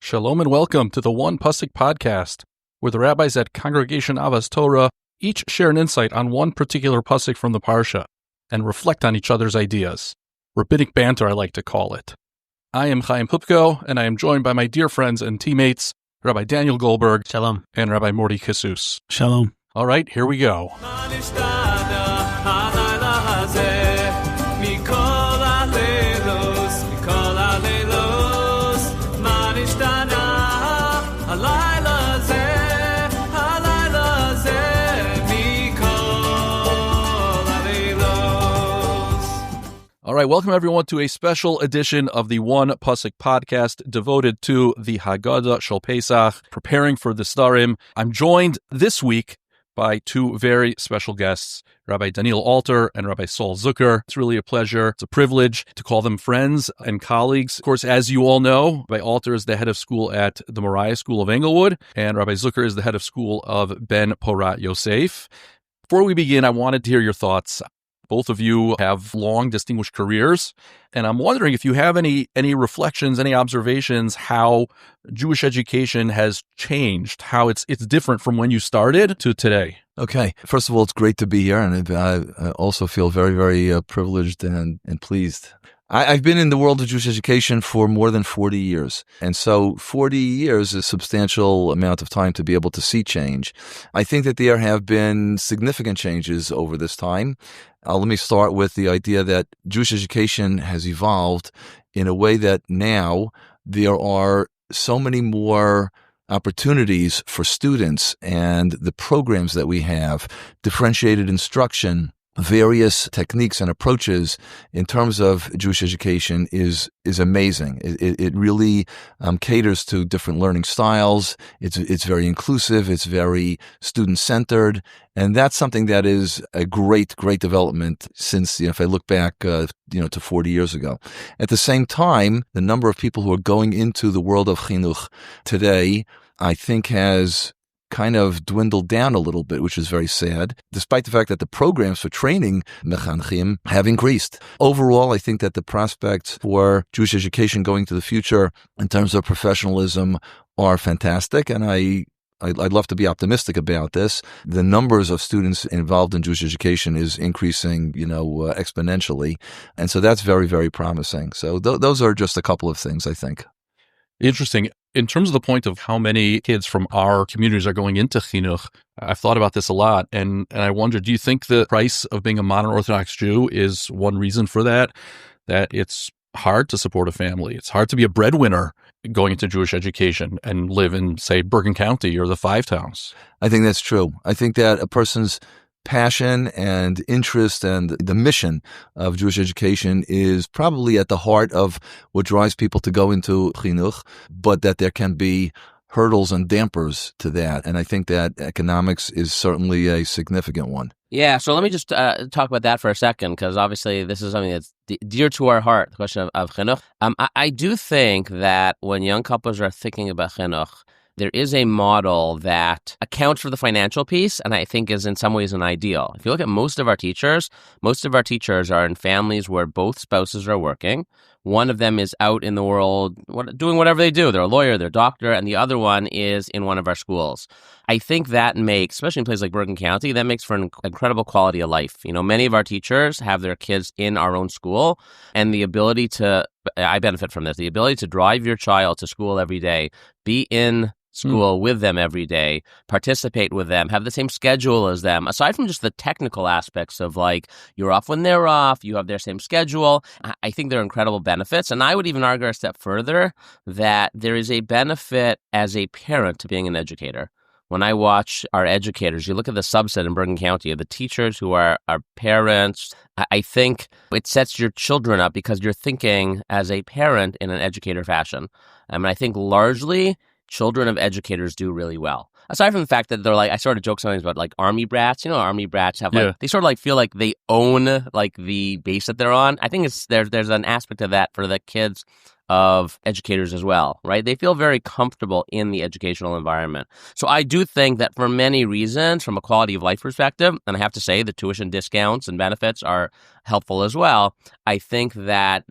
Shalom and welcome to the One Pasuk podcast, where the rabbis at Congregation Avas Torah each share an insight on one particular pasuk from the parsha and reflect on each other's ideas. Rabbinic banter, I like to call it. I am Poupko, and I am joined by my dear friends and teammates, Rabbi Daniel Goldberg, Shalom, and Rabbi Mordechai Jesus. Shalom. All right, here we go. All right, welcome everyone to a special edition of the One Pasuk podcast devoted to the Haggadah Shel Pesach, preparing for the Starim. I'm joined this week by two very special guests, Rabbi Daniel Alter and Rabbi Saul Zucker. It's really a pleasure. It's a privilege to call them friends and colleagues. Of course, as you all know, Rabbi Alter is the head of school at the Moriah School of Englewood, and Rabbi Zucker is the head of school of Ben Porat Yosef. Before we begin, I wanted to hear your thoughts. Both of you have long, distinguished careers, and I'm wondering if you have any reflections, any observations, how Jewish education has changed, how it's different from when you started to today. Okay. First of all, it's great to be here, and I also feel very, very privileged and pleased. I've been in the world of Jewish education for more than 40 years. And so 40 years is a substantial amount of time to be able to see change. I think that there have been significant changes over this time. Let me start with the idea that Jewish education has evolved in a way that now there are so many more opportunities for students, and the programs that we have, differentiated instruction, various techniques and approaches in terms of Jewish education is amazing. It really caters to different learning styles. It's very inclusive. It's very student-centered. And that's something that is a great development since, if I look back, to 40 years ago. At the same time, the number of people who are going into the world of chinuch today, I think, has kind of dwindled down a little bit, which is very sad, despite the fact that the programs for training mechanchim have increased. Overall, I think that the prospects for Jewish education going to the future in terms of professionalism are fantastic, and I'd love to be optimistic about this. The numbers of students involved in Jewish education is increasing, exponentially, and so that's very, very promising. So those are just a couple of things, I think. Interesting. In terms of the point of how many kids from our communities are going into chinuch, I've thought about this a lot, and I wonder, do you think the price of being a modern Orthodox Jew is one reason for that it's hard to support a family? It's hard to be a breadwinner going into Jewish education and live in, say, Bergen County or the Five Towns. I think that's true. I think that a person's passion and interest and the mission of Jewish education is probably at the heart of what drives people to go into chinuch, but that there can be hurdles and dampers to that. And I think that economics is certainly a significant one. Yeah, so let me just talk about that for a second, because obviously this is something that's dear to our heart, the question of chinuch. I do think that when young couples are thinking about chinuch, there is a model that accounts for the financial piece, and I think is in some ways an ideal. If you look at most of our teachers are in families where both spouses are working. One of them is out in the world doing whatever they do. They're a lawyer, they're a doctor, and the other one is in one of our schools. I think that makes, especially in places like Bergen County, that makes for an incredible quality of life. Many of our teachers have their kids in our own school, and the ability to, I benefit from this, the ability to drive your child to school every day, be in school with them every day, participate with them, have the same schedule as them. Aside from just the technical aspects of you're off when they're off, you have their same schedule, I think there are incredible benefits. And I would even argue a step further that there is a benefit as a parent to being an educator. When I watch our educators, you look at the subset in Bergen County of the teachers who are our parents, I think it sets your children up because you're thinking as a parent in an educator fashion. I think largely children of educators do really well. Aside from the fact that they're I sort of joke sometimes about army brats. Army brats have they sort of feel like they own the base that they're on. I think there's an aspect of that for the kids of educators as well, right? They feel very comfortable in the educational environment. So I do think that for many reasons, from a quality of life perspective, and I have to say the tuition discounts and benefits are helpful as well, I think that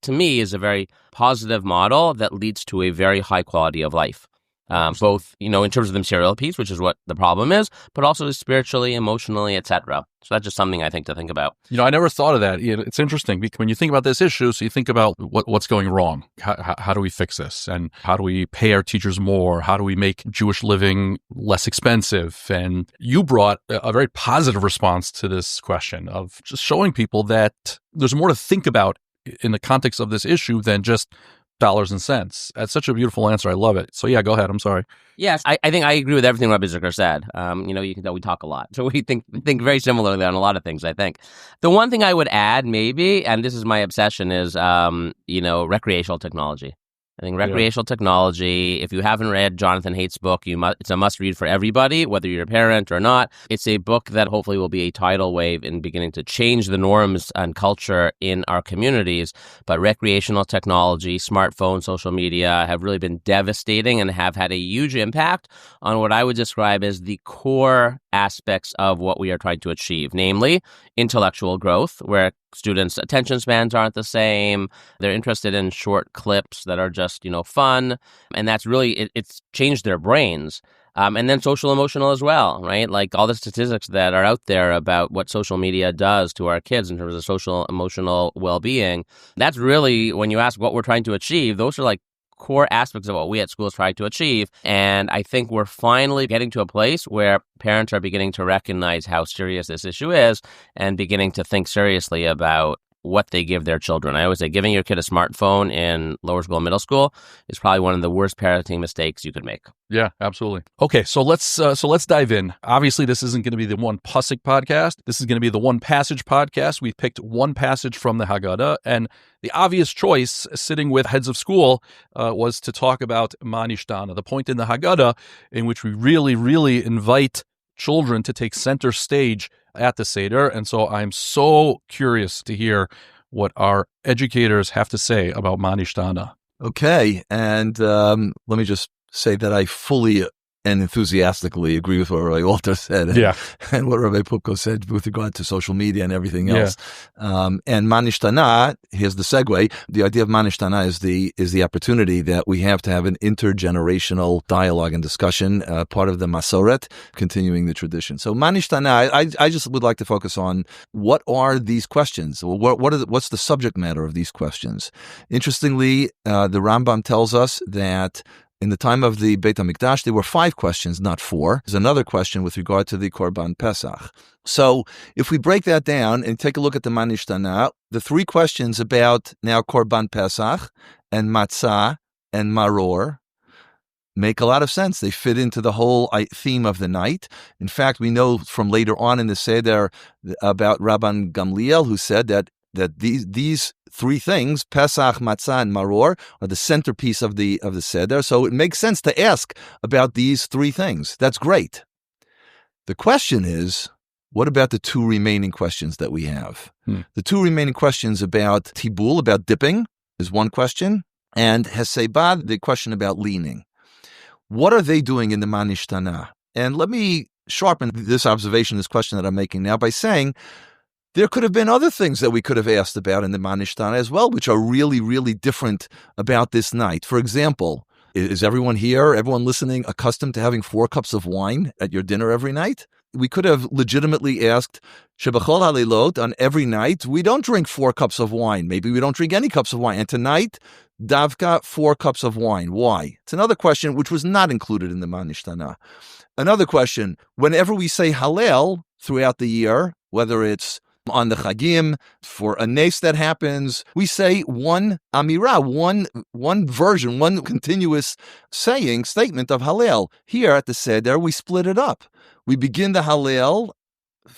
to me is a very positive model that leads to a very high quality of life. Both, in terms of the material piece, which is what the problem is, but also spiritually, emotionally, etc. So that's just something I think to think about. I never thought of that. It's interesting because when you think about this issue, so you think about what's going wrong. How do we fix this? And how do we pay our teachers more? How do we make Jewish living less expensive? And you brought a very positive response to this question of just showing people that there's more to think about in the context of this issue than just dollars and cents. That's such a beautiful answer. I love it. So yeah, go ahead. I'm sorry. Yes, I think I agree with everything Rabbi Zucker said. You can tell we talk a lot. So we think very similarly on a lot of things, I think. The one thing I would add maybe, and this is my obsession, is, recreational technology. I think recreational technology, if you haven't read Jonathan Haidt's book, it's a must-read for everybody, whether you're a parent or not. It's a book that hopefully will be a tidal wave in beginning to change the norms and culture in our communities. But recreational technology, smartphones, social media have really been devastating and have had a huge impact on what I would describe as the core aspects of what we are trying to achieve, namely intellectual growth, where students' attention spans aren't the same. They're interested in short clips that are just, fun. And that's really, it's changed their brains. And then social emotional as well, right? Like all the statistics that are out there about what social media does to our kids in terms of social emotional well-being. That's really, when you ask what we're trying to achieve, those are like core aspects of what we at schools try to achieve. And I think we're finally getting to a place where parents are beginning to recognize how serious this issue is and beginning to think seriously about what they give their children. I always say giving your kid a smartphone in lower school and middle school is probably one of the worst parenting mistakes you could make. Yeah, absolutely. Okay, so let's dive in. Obviously, this isn't going to be the one Pusik podcast. This is going to be the one passage podcast. We've picked one passage from the Haggadah, and the obvious choice, sitting with heads of school, was to talk about Nishtanah, the point in the Haggadah in which we really, really invite children to take center stage at the Seder. And so I'm so curious to hear what our educators have to say about Nishtanah. Okay. And let me just say that I fully and enthusiastically agree with what Rabbi Walter said and what Rabbi Poupko said with regard to social media and everything else. And Nishtanah, here's the segue. The idea of Nishtanah is the opportunity that we have to have an intergenerational dialogue and discussion, part of the Masoret, continuing the tradition. So Nishtanah, I just would like to focus on what are these questions? What's the subject matter of these questions? Interestingly, the Rambam tells us that in the time of the Beit HaMikdash, there were 5 questions, not 4. There's another question with regard to the Korban Pesach. So if we break that down and take a look at the Nishtanah, the 3 questions about now Korban Pesach and Matzah and Maror make a lot of sense. They fit into the whole theme of the night. In fact, we know from later on in the Seder about Rabban Gamliel, who said that these 3 things, Pesach, Matzah, and Maror, are the centerpiece of the Seder. So it makes sense to ask about these 3 things. That's great. The question is, what about the 2 remaining questions that we have? The 2 remaining questions about Tibul, about dipping, is one question, and Hesebad, the question about leaning. What are they doing in the Nishtanah? And let me sharpen this observation, this question that I'm making now, by saying there could have been other things that we could have asked about in the Nishtanah as well, which are really, really different about this night. For example, is everyone here, everyone listening, accustomed to having 4 cups of wine at your dinner every night? We could have legitimately asked, Shebachol Halilot, on every night, we don't drink 4 cups of wine. Maybe we don't drink any cups of wine. And tonight, Davka, 4 cups of wine. Why? It's another question which was not included in the Nishtanah. Another question, whenever we say Hallel throughout the year, whether it's on the Chagim, for a nes that happens, we say one Amirah, one version, one continuous statement of Hallel. Here at the Seder, we split it up. We begin the Hallel,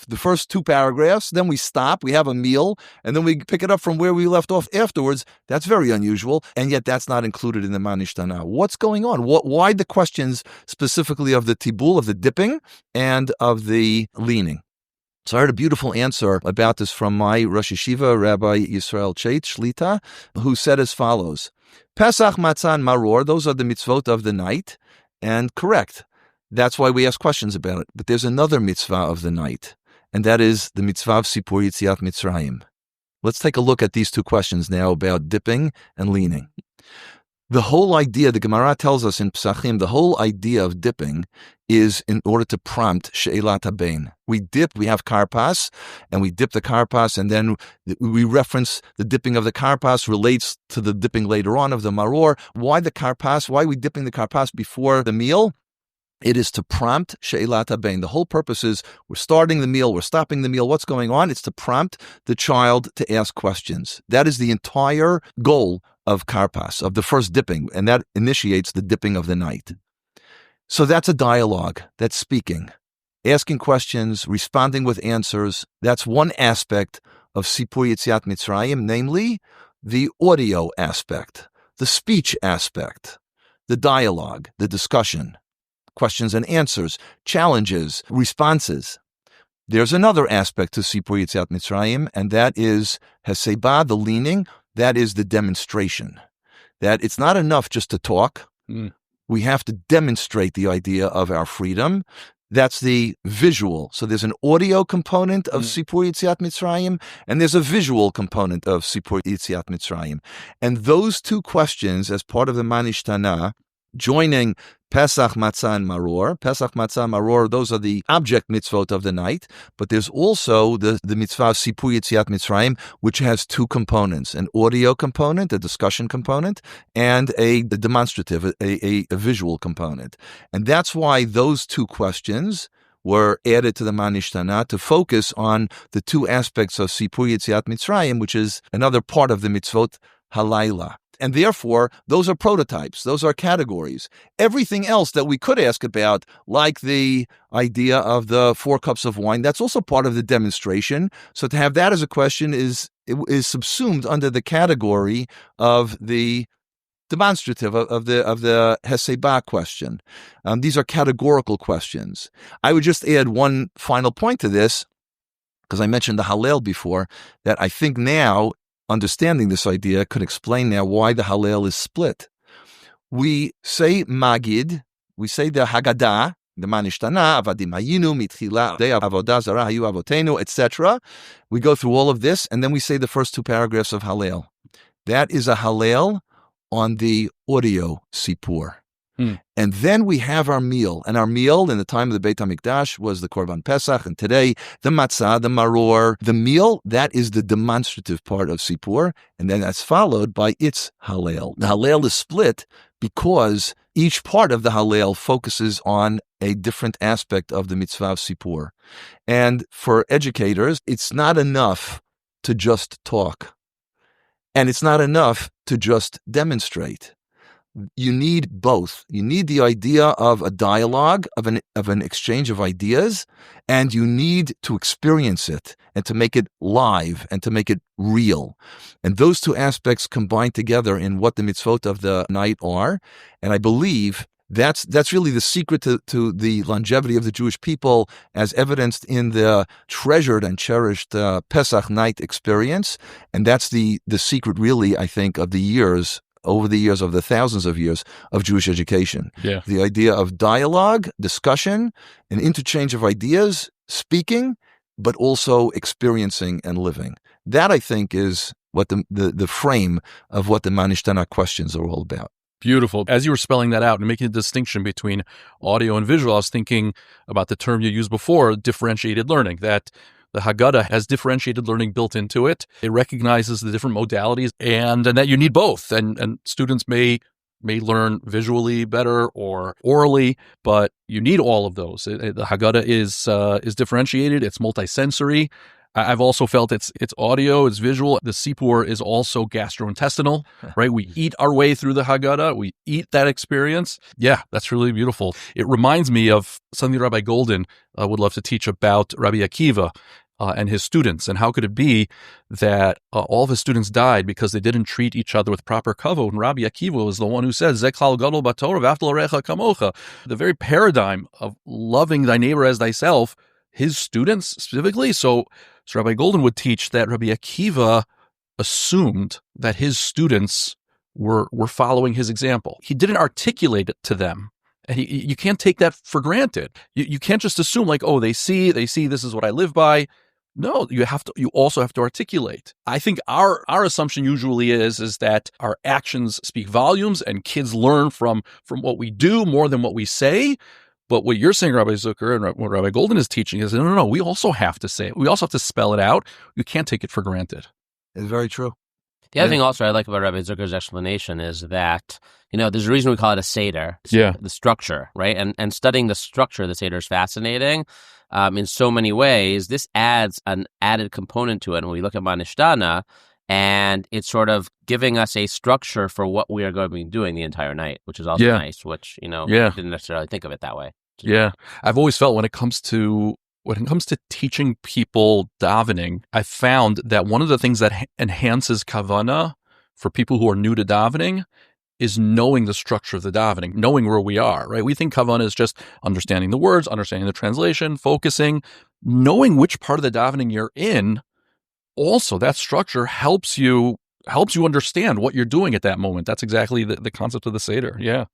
the first 2 paragraphs, then we stop, we have a meal, and then we pick it up from where we left off afterwards. That's very unusual, and yet that's not included in the Nishtanah. What's going on? Why the questions specifically of the Tibul, of the dipping, and of the leaning? So I heard a beautiful answer about this from my Rosh Yeshiva, Rabbi Yisrael Chait Shlita, who said as follows. Pesach, Matzah, and Maror, those are the mitzvot of the night. And correct. That's why we ask questions about it. But there's another mitzvah of the night, and that is the mitzvah of Sipur Yetziat Mitzrayim. Let's take a look at these two questions now about dipping and leaning. The whole idea, the Gemara tells us in Pesachim, the whole idea of dipping is in order to prompt She'elat HaBein. We dip, we have karpas, and we dip the karpas, and then we reference the dipping of the karpas relates to the dipping later on of the maror. Why the karpas? Why are we dipping the karpas before the meal? It is to prompt She'elat HaBein. The whole purpose is we're starting the meal, we're stopping the meal. What's going on? It's to prompt the child to ask questions. That is the entire goal of karpas, of the first dipping, and that initiates the dipping of the night. So that's a dialogue, that's speaking, asking questions, responding with answers. That's one aspect of Sipur Yetziat Mitzrayim, namely the audio aspect, the speech aspect, the dialogue, the discussion, questions and answers, challenges, responses. There's another aspect to Sipur Yetziat Mitzrayim, and that is Heseba, the leaning. That is the demonstration. That it's not enough just to talk. We have to demonstrate the idea of our freedom. That's the visual. So there's an audio component of Sipur Yetziat Mitzrayim, and there's a visual component of Sipur Yetziat Mitzrayim. And those two questions, as part of the Nishtanah, joining Pesach, Matzah, and Maror. Pesach, Matzah, Maror, those are the object mitzvot of the night. But there's also the mitzvah Sipur Yetziat Mitzrayim, which has two components, an audio component, a discussion component, and a demonstrative, a visual component. And that's why those two questions were added to the Nishtanah to focus on the two aspects of Sipur Yetziat Mitzrayim, which is another part of the mitzvot halayla. And therefore, those are prototypes. Those are categories. Everything else that we could ask about, like the idea of the 4 cups of wine, that's also part of the demonstration. So to have that as a question is subsumed under the category of the demonstrative, of the Heseba question. These are categorical questions. I would just add one final point to this, because I mentioned the Hallel before, that I think now, understanding this idea could explain now why the Hallel is split. We say Magid, we say the Haggadah, the Nishtanah, Avadim Hayinu, Mitchila, De Avodah Zarah Hayu Avotenu, etc. We go through all of this, and then we say the first 2 paragraphs of Hallel. That is a Hallel on the audio Sipur. And then we have our meal. And our meal in the time of the Beit HaMikdash was the Korban Pesach. And today, the Matzah, the Maror, the meal, that is the demonstrative part of Sipur. And then that's followed by its Hallel. The Hallel is split because each part of the Hallel focuses on a different aspect of the mitzvah of Sipur. And for educators, it's not enough to just talk. And it's not enough to just demonstrate. You need both. You need the idea of a dialogue, of an exchange of ideas, and you need to experience it and to make it live and to make it real. And those two aspects combine together in what the mitzvot of the night are. And I believe that's really the secret to the longevity of the Jewish people, as evidenced in the treasured and cherished Pesach night experience. And that's the secret, really, I think, of the years, over the years of the thousands of years of Jewish education. Yeah. The idea of dialogue, discussion, an interchange of ideas, speaking, but also experiencing and living. That, I think, is what the frame of what the Nishtanah questions are all about. Beautiful. As you were spelling that out and making a distinction between audio and visual, I was thinking about the term you used before, differentiated learning, that the Haggadah has differentiated learning built into it. It recognizes the different modalities and that you need both. And students may learn visually better or orally, but you need all of those. The Haggadah is differentiated. It's multisensory. I've also felt it's audio, it's visual. The Sipur is also gastrointestinal, right? We eat our way through the Haggadah. We eat that experience. Yeah, that's really beautiful. It reminds me of something Rabbi Golden would love to teach about Rabbi Akiva and his students. And how could it be that all of his students died because they didn't treat each other with proper kavod? And Rabbi Akiva was the one who said, Zeh klal gadol b'Torah v'ahavta l'recha kamocha. The very paradigm of loving thy neighbor as thyself, his students specifically. So Rabbi Golden would teach that Rabbi Akiva assumed that his students we're following his example. He didn't articulate it to them. And you can't take that for granted. You can't just assume like, oh, they see this is what I live by. No, you also have to articulate. I think our assumption usually is that our actions speak volumes and kids learn from what we do more than what we say. But what you're saying, Rabbi Zucker, and what Rabbi Golden is teaching is, no, we also have to say it. We also have to spell it out. You can't take it for granted. It's very true. The other thing also I like about Rabbi Zucker's explanation is that, there's a reason we call it a Seder. Yeah. The structure, right? And studying the structure of the Seder is fascinating in so many ways. This adds an added component to it. When we look at Nishtanah, and it's sort of giving us a structure for what we are going to be doing the entire night, which is also nice, which, didn't necessarily think of it that way. Yeah. I've always felt when it comes to teaching people davening, I found that one of the things that enhances kavanah for people who are new to davening is knowing the structure of the davening, knowing where we are, right? We think kavanah is just understanding the words, understanding the translation, focusing, knowing which part of the davening you're in. Also, that structure helps you understand what you're doing at that moment. That's exactly the concept of the Seder. Yeah.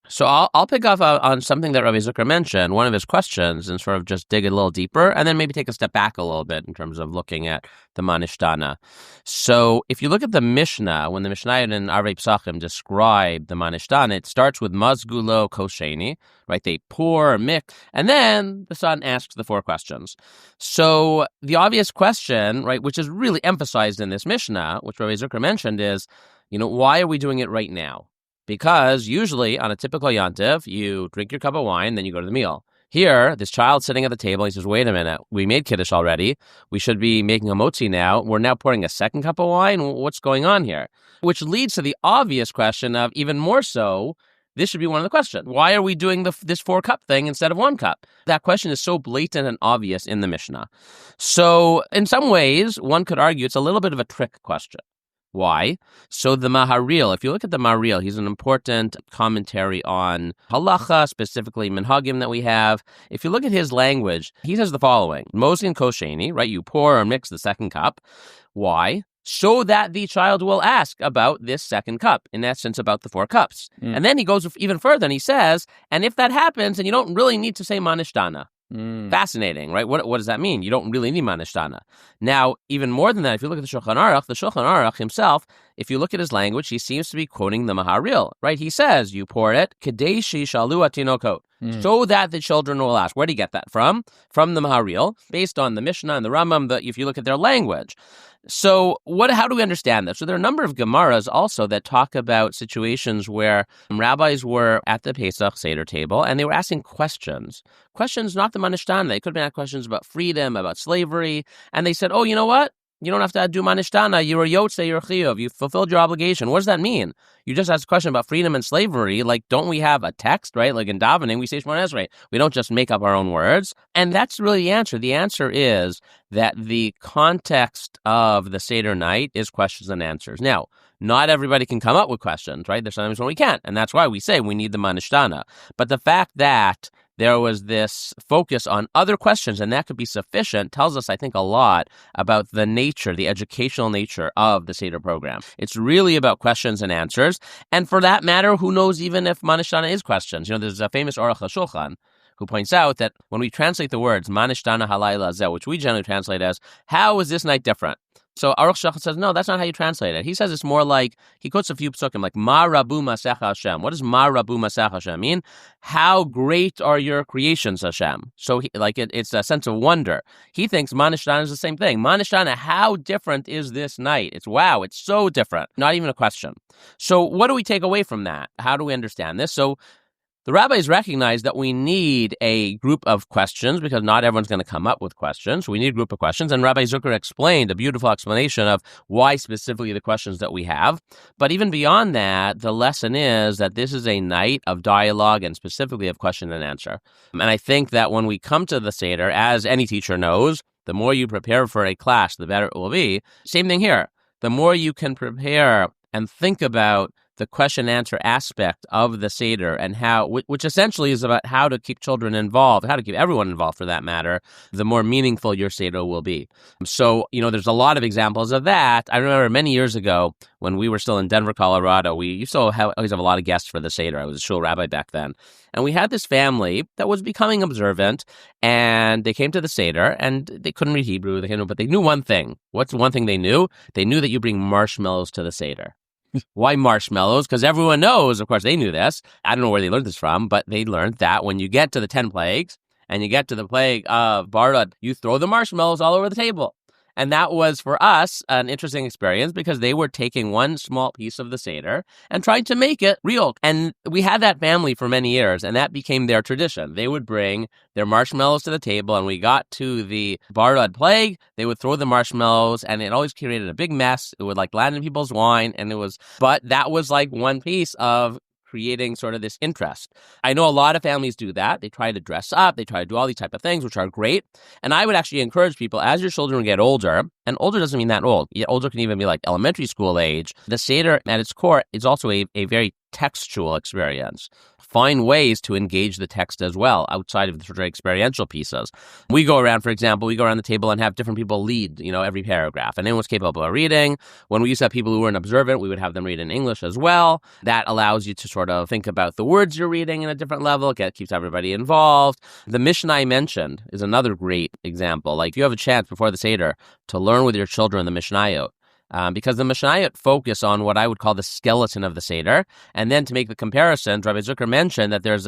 So I'll pick up on something that Rabbi Zucker mentioned, one of his questions, and sort of just dig a little deeper, and then maybe take a step back a little bit in terms of looking at the Nishtanah. So if you look at the Mishnah, when the Mishnayot and Arvei Psachim describe the Nishtanah, it starts with Mazgulo Kosheni, right? They pour, mix, and then the son asks the 4 questions. So the obvious question, right, which is really emphasized in this Mishnah, which Rabbi Zucker mentioned, is, why are we doing it right now? Because usually on a typical Yontif, you drink your cup of wine, then you go to the meal. Here, this child sitting at the table, he says, wait a minute, we made Kiddush already. We should be making a motzi now. We're now pouring a second cup of wine. What's going on here? Which leads to the obvious question of, even more so, this should be one of the questions. Why are we doing this 4-cup thing instead of 1 cup? That question is so blatant and obvious in the Mishnah. So in some ways, one could argue it's a little bit of a trick question. Why? So the Maharil, if you look at the Maharil, he's an important commentary on halacha, specifically minhagim that we have. If you look at his language, he says the following: Mosin kosheni, right? You pour or mix the second cup. Why? So that the child will ask about this second cup, in essence, about the 4 cups. And then he goes even further and he says, and if that happens, and you don't really need to say Nishtanah. Fascinating, right? What does that mean? You don't really need Nishtanah. Now, even more than that, if you look at the Shulchan Aruch himself, if you look at his language, he seems to be quoting the Maharil, right? He says, you pour it, Kedei Shishalu Atinokot, so that the children will ask. Where do you get that from? From the Maharil, based on the Mishnah and the Rambam, if you look at their language. So how do we understand this? So there are a number of Gemaras also that talk about situations where rabbis were at the Pesach Seder table and they were asking questions. Questions, not the Nishtanah. They could have been asking questions about freedom, about slavery. And they said, oh, you know what? You don't have to do Nishtanah. You're a Yotzei, you're a Chiyuv. You fulfilled your obligation. What does that mean? You just asked a question about freedom and slavery. Like, don't we have a text, right? Like in davening, we say Shemona Esrei. We don't just make up our own words. And that's really the answer. The answer is that the context of the Seder night is questions and answers. Now, not everybody can come up with questions, right? There's sometimes when we can't. And that's why we say we need the Nishtanah. But the fact that there was this focus on other questions, and that could be sufficient, tells us, I think, a lot about the nature, the educational nature of the Seder program. It's really about questions and answers. And for that matter, who knows even if Nishtanah is questions? There's a famous Aruch HaShulchan who points out that when we translate the words Nishtanah halayla zeh, which we generally translate as, how is this night different? So Aruch HaShulchan says, no, that's not how you translate it. He says it's more like, he quotes a few psukim, like, Ma Rabu Masech Hashem. What does Ma Rabu Masech Hashem mean? How great are your creations, Hashem? So it's a sense of wonder. He thinks Nishtanah is the same thing. Nishtanah, how different is this night? It's so different. Not even a question. So what do we take away from that? How do we understand this? So the rabbis recognize that we need a group of questions because not everyone's going to come up with questions. We need a group of questions. And Rabbi Zucker explained a beautiful explanation of why specifically the questions that we have. But even beyond that, the lesson is that this is a night of dialogue and specifically of question and answer. And I think that when we come to the Seder, as any teacher knows, the more you prepare for a class, the better it will be. Same thing here. The more you can prepare and think about the question and answer aspect of the Seder and how, which essentially is about how to keep children involved, how to keep everyone involved for that matter, the more meaningful your Seder will be. So, there's a lot of examples of that. I remember many years ago when we were still in Denver, Colorado, we used to always have a lot of guests for the Seder. I was a shul rabbi back then. And we had this family that was becoming observant, and they came to the Seder, and they couldn't read Hebrew, but they knew one thing. What's one thing they knew? They knew that you bring marshmallows to the Seder. Why marshmallows? Because everyone knows, of course, they knew this. I don't know where they learned this from, but they learned that when you get to the 10 plagues, and you get to the plague of Porat, you throw the marshmallows all over the table. And that was, for us, an interesting experience because they were taking one small piece of the Seder and trying to make it real. And we had that family for many years, and that became their tradition. They would bring their marshmallows to the table, and we got to the Porat plague, they would throw the marshmallows, and it always created a big mess. It would land in people's wine, but that was one piece of creating sort of this interest. I know a lot of families do that. They try to dress up. They try to do all these type of things, which are great. And I would actually encourage people, as your children get older, and older doesn't mean that old. Older can even be elementary school age. The Seder, at its core, is also a very textual experience. Find ways to engage the text as well outside of the sort of experiential pieces. We go around, for example, the table and have different people lead, every paragraph. And anyone's capable of reading. When we used to have people who weren't observant, we would have them read in English as well. That allows you to sort of think about the words you're reading in a different level. It keeps everybody involved. The Mishnah I mentioned is another great example. If you have a chance before the Seder to learn with your children the Mishnayot, because the Mishnayot focus on what I would call the skeleton of the Seder. And then to make the comparison, Rabbi Zucker mentioned that there's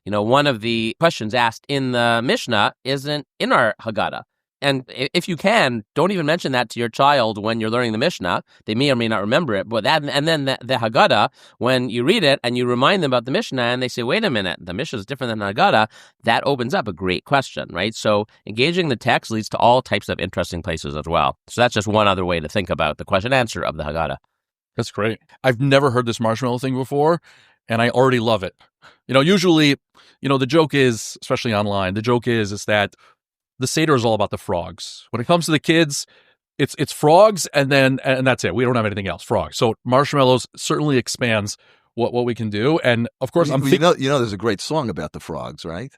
one of the questions asked in the Mishnah isn't in our Haggadah. And if you can, don't even mention that to your child when you're learning the Mishnah. They may or may not remember it. But then the Haggadah, when you read it and you remind them about the Mishnah and they say, wait a minute, the Mishnah is different than the Haggadah, that opens up a great question, right? So engaging the text leads to all types of interesting places as well. So that's just one other way to think about the question answer of the Haggadah. That's great. I've never heard this marshmallow thing before, and I already love it. Usually, the joke is, especially online, the joke is that the Seder is all about the frogs. When it comes to the kids, it's frogs and that's it. We don't have anything else. Frogs. So marshmallows certainly expands what we can do. And of course, there's a great song about the frogs, right?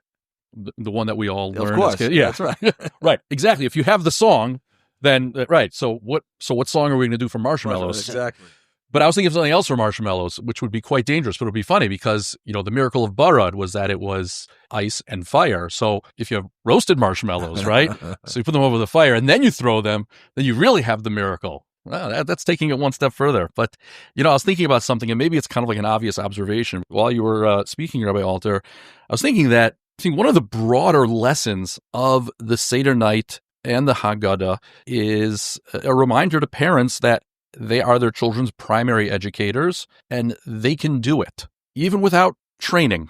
The one that we all learned. Of course, as kids. Yeah, that's right. Right, exactly. If you have the song, then right. So what song are we going to do for marshmallows? Exactly. But I was thinking of something else for marshmallows, which would be quite dangerous, but it would be funny because, the miracle of Porat was that it was ice and fire. So if you have roasted marshmallows, right? So you put them over the fire and then you throw them, then you really have the miracle. Well, that's taking it one step further. But, I was thinking about something, and maybe it's kind of like an obvious observation. While you were speaking, Rabbi Alter, I was thinking that one of the broader lessons of the Seder night and the Haggadah is a reminder to parents that they are their children's primary educators, and they can do it, even without training.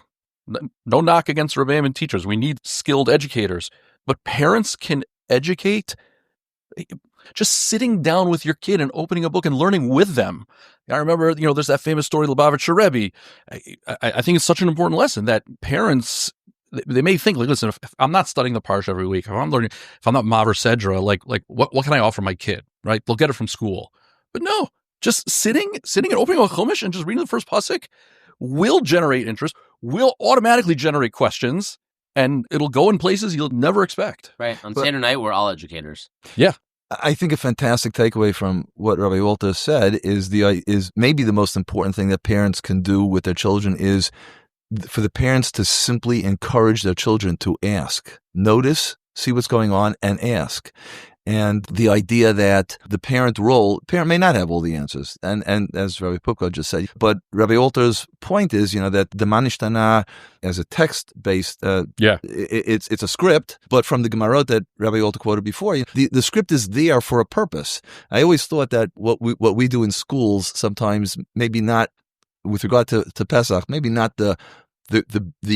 No knock against Rabbi and teachers. We need skilled educators. But parents can educate just sitting down with your kid and opening a book and learning with them. I remember, there's that famous story, Lubavitcher Rabbi. I think it's such an important lesson that parents, they may think, listen, if I'm not studying the parsha every week, if I'm not Maver Sedra, what can I offer my kid, right? They'll get it from school. But no, just sitting and opening a chumash and just reading the first pasuk will generate interest, will automatically generate questions, and it'll go in places you'll never expect. Right. On Seder night, we're all educators. Yeah. I think a fantastic takeaway from what Rabbi Walter said is maybe the most important thing that parents can do with their children is for the parents to simply encourage their children to ask, notice, see what's going on, and ask. And the idea that the parent may not have all the answers. And as Rabbi Poupko just said, but Rabbi Walter's point is, that the Nishtanah as a text-based, it's a script, but from the Gemarot that Rabbi Walter quoted before, the script is there for a purpose. I always thought that what we do in schools sometimes, maybe not with regard to Pesach, maybe not the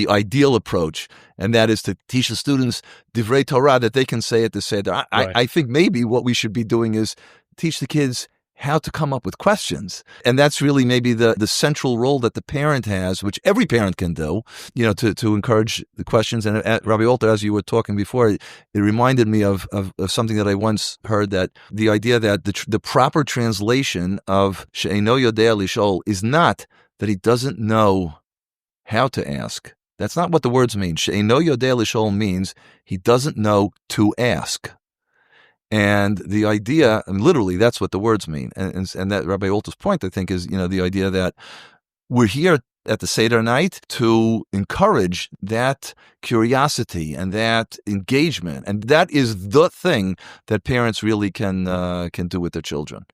ideal approach, and that is to teach the students divrei Torah that they can say at the Seder. I think maybe what we should be doing is teach the kids how to come up with questions. And that's really maybe the central role that the parent has, which every parent can do, to encourage the questions. And Rabbi Alter, as you were talking before, it reminded me of something that I once heard, that the idea that the proper translation of She'eino Yodea Lishol is not that he doesn't know how to ask. That's not what the words mean. She'eino Yodea Lishol means he doesn't know to ask. And the idea, and literally, that's what the words mean. And that Rabbi Alter's point, I think, is, the idea that we're here at the Seder night to encourage that curiosity and that engagement. And that is the thing that parents really can do with their children.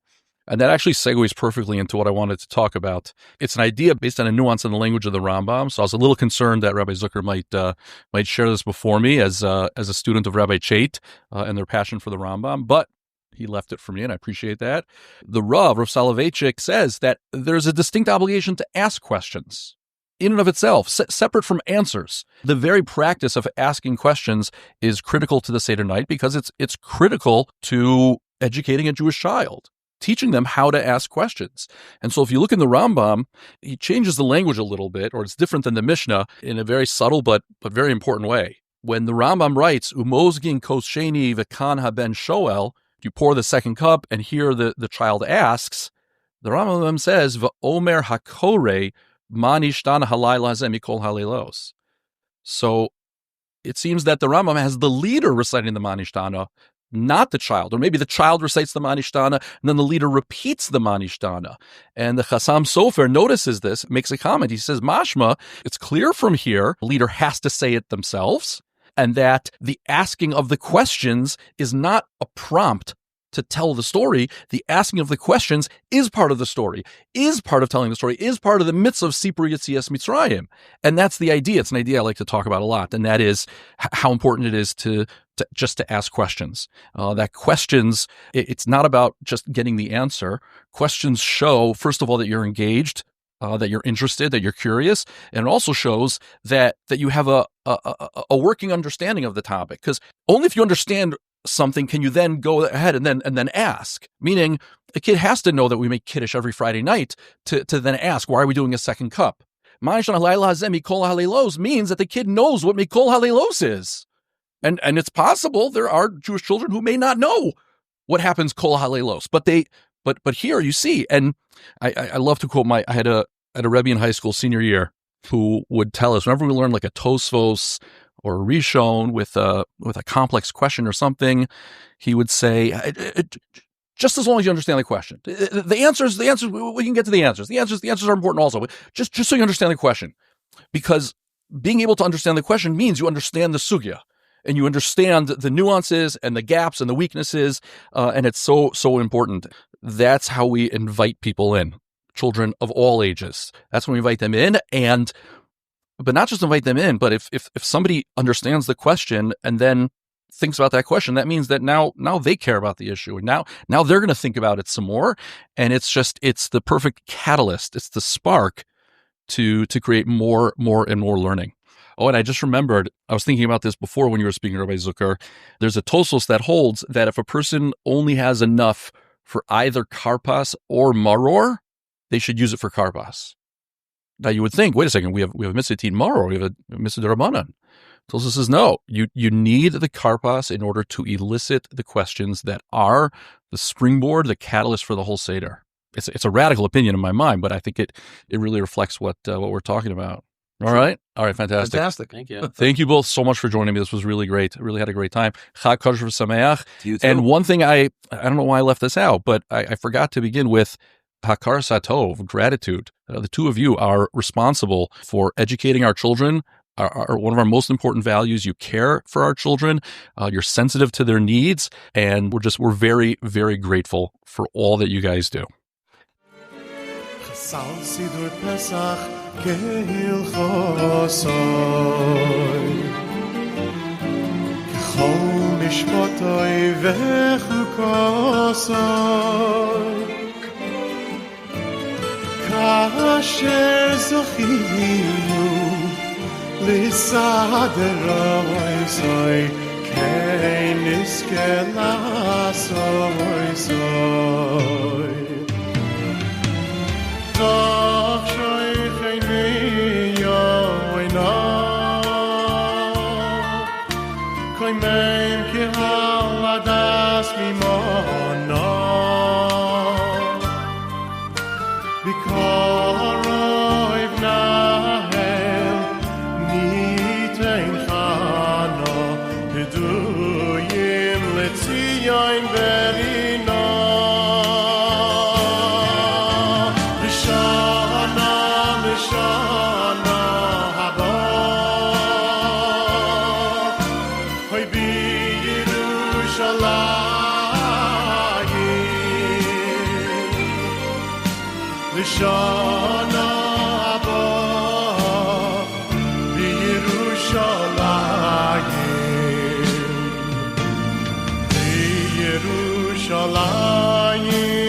And that actually segues perfectly into what I wanted to talk about. It's an idea based on a nuance in the language of the Rambam. So I was a little concerned that Rabbi Zucker might share this before me as a student of Rabbi Chait and their passion for the Rambam, but he left it for me, and I appreciate that. The Rav Soloveitchik, says that there's a distinct obligation to ask questions in and of itself, separate from answers. The very practice of asking questions is critical to the Seder night because it's critical to educating a Jewish child, teaching them how to ask questions. And so if you look in the Rambam, he changes the language a little bit, or it's different than the Mishnah in a very subtle but very important way. When the Rambam writes, Umozgin kos sheni v'kan haben shoel, you pour the second cup and here the child asks, the Rambam says, V'omer hakore ma Nishtanah halayla hazeh mikol halilos. So it seems that the Rambam has the leader reciting the ma Nishtanah, not the child. Or maybe the child recites the ma Nishtanah and then the leader repeats the ma Nishtanah. And the Chassam Sofer notices this, makes a comment. He says, Mashma, it's clear from here, the leader has to say it themselves, and that the asking of the questions is not a prompt to tell the story. The asking of the questions is part of the story, is part of telling the story, is part of the mitzvah of Sipur Yetzias Mitzrayim. And that's the idea. It's an idea I like to talk about a lot, and that is how important it is to ask questions. That questions, it's not about just getting the answer. Questions show, first of all, that you're engaged, that you're interested, that you're curious, and it also shows that you have a working understanding of the topic. Because only if you understand something can you then go ahead and then ask. Meaning, a kid has to know that we make Kiddush every Friday night to then ask, why are we doing a second cup? Means that the kid knows what Mikol Halelos is. And it's possible there are Jewish children who may not know what happens Kol Halelos, but here you see, and I love to quote I had a Rebbe in high school senior year who would tell us whenever we learned like a Tosfos or a Rishon with a complex question or something, he would say, just as long as you understand the question. The answers, we can get to the answers. The answers are important also, but just so you understand the question. Because being able to understand the question means you understand the sugya, and you understand the nuances and the gaps and the weaknesses, and it's so important. That's how we invite people in, children of all ages. That's when we invite them in, but not just invite them in, but if somebody understands the question and then thinks about that question, that means that now they care about the issue, and now they're going to think about it some more, and it's the perfect catalyst. It's the spark to create more and more learning. Oh, and I just remembered, I was thinking about this before when you were speaking, Rabbi Zucker. There's a Tosos that holds that if a person only has enough for either karpas or maror, they should use it for karpas. Now you would think, wait a second, we have mitzvah teen maror, we have a mitzvah derabanan. Tosos says no, you need the karpas in order to elicit the questions that are the springboard, the catalyst for the whole Seder. It's a radical opinion in my mind, but I think it really reflects what we're talking about. All right, fantastic. Thank you. Thank you both so much for joining me. This was really great. I really had a great time. Chag Kodesh V'Sameach. You too. And one thing I don't know why I left this out, but I forgot to begin with Hakar Satov, gratitude. The two of you are responsible for educating our children. Are one of our most important values. You care for our children. You're sensitive to their needs, and we're very, very grateful for all that you guys do. כאשר זכינו לסדר אויסוי כן נזכה לעשוי סוי B'soch shoicheni yoina Koimem ki haladas mimona B'korov nahem nitein chana Keduyim letzion verina Nishtanah haba Hoy bi Yerushalayim Nishtanah haba bi Yerushalayim Bi Yerushalayim